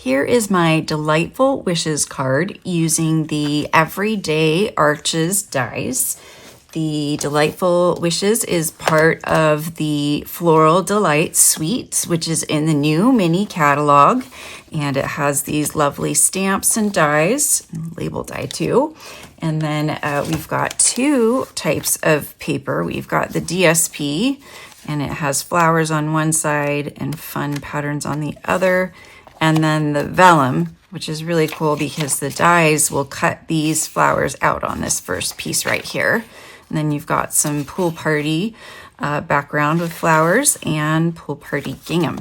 Here is my Delightful Wishes card using the Everyday Arches dies. The Delightful Wishes is part of the Floral Delight Suite, which is in the new mini catalog. And it has these lovely stamps and dies, label die too. And then we've got two types of paper. We've got the DSP, and it has flowers on one side and fun patterns on the other. And then the vellum, which is really cool because the dies will cut these flowers out on this first piece right here. And then you've got some pool party background with flowers and pool party gingham.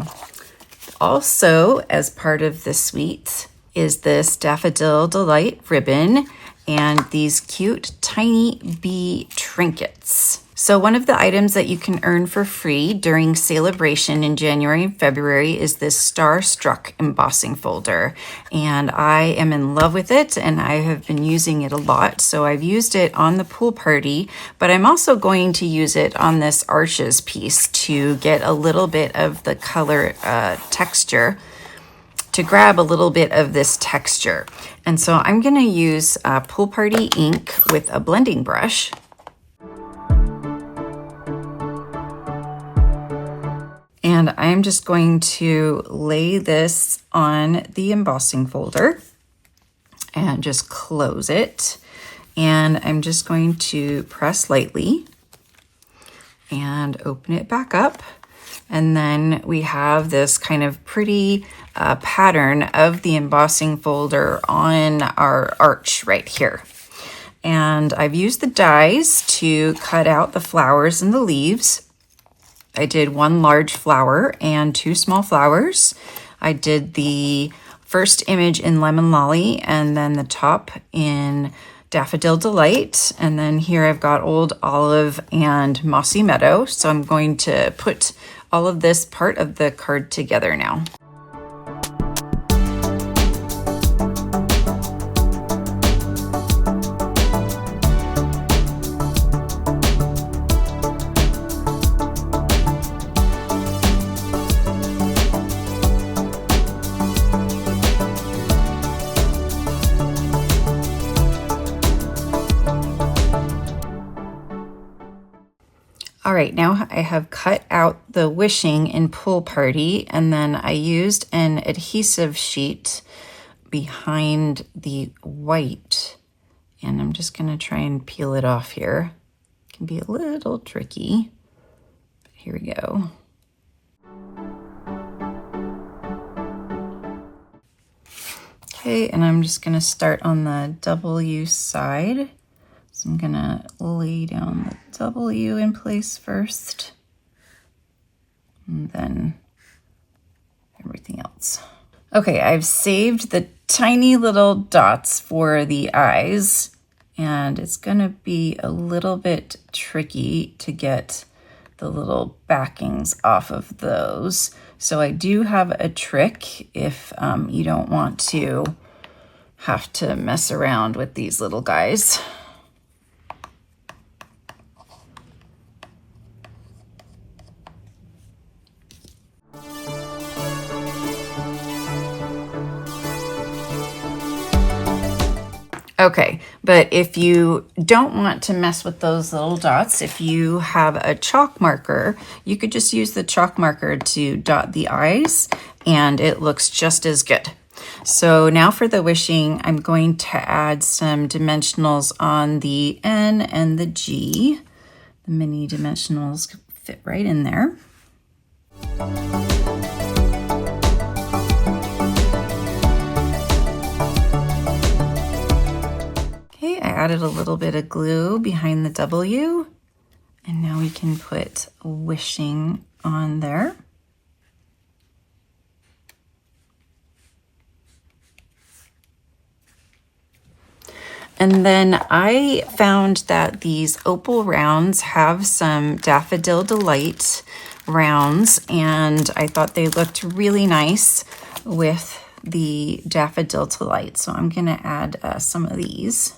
Also, as part of the suite is this Daffodil Delight ribbon and these cute tiny bee trinkets. So one of the items that you can earn for free during celebration in January and February is this Starstruck embossing folder. And I am in love with it and I have been using it a lot. So I've used it on the pool party, but I'm also going to use it on this arches piece to get a little bit of the color texture, to grab a little bit of this texture. And so I'm gonna use pool party ink with a blending brush. And I'm just going to lay this on the embossing folder and just close it. And I'm just going to press lightly and open it back up. And then we have this kind of pretty pattern of the embossing folder on our arch right here. And I've used the dies to cut out the flowers and the leaves. I did one large flower and two small flowers. I did the first image in Lemon Lolly and then the top in Daffodil Delight. And then here I've got Old Olive and Mossy Meadow. So I'm going to put all of this part of the card together now. All right, now I have cut out the wishing in Pool Party, and then I used an adhesive sheet behind the white, and I'm just gonna try and peel it off here. It can be a little tricky, but here we go. Okay, and I'm just gonna start on the W side. So I'm gonna lay down the W in place first, and then everything else. Okay, I've saved the tiny little dots for the eyes, and it's gonna be a little bit tricky to get the little backings off of those. So I do have a trick if you don't want to have to mess around with these little guys. Okay, but if you don't want to mess with those little dots, if you have a chalk marker, you could just use the chalk marker to dot the eyes and it looks just as good. So now for the wishing, I'm going to add some dimensionals on the N and the G. The mini dimensionals fit right in there. I added a little bit of glue behind the W, and now we can put wishing on there. And then I found that these opal rounds have some Daffodil Delight rounds, and I thought they looked really nice with the Daffodil Delight. So I'm gonna add some of these.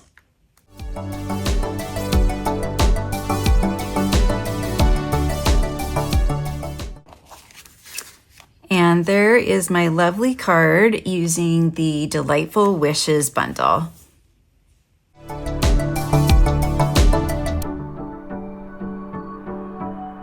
And there is my lovely card using the Delightful Wishes bundle.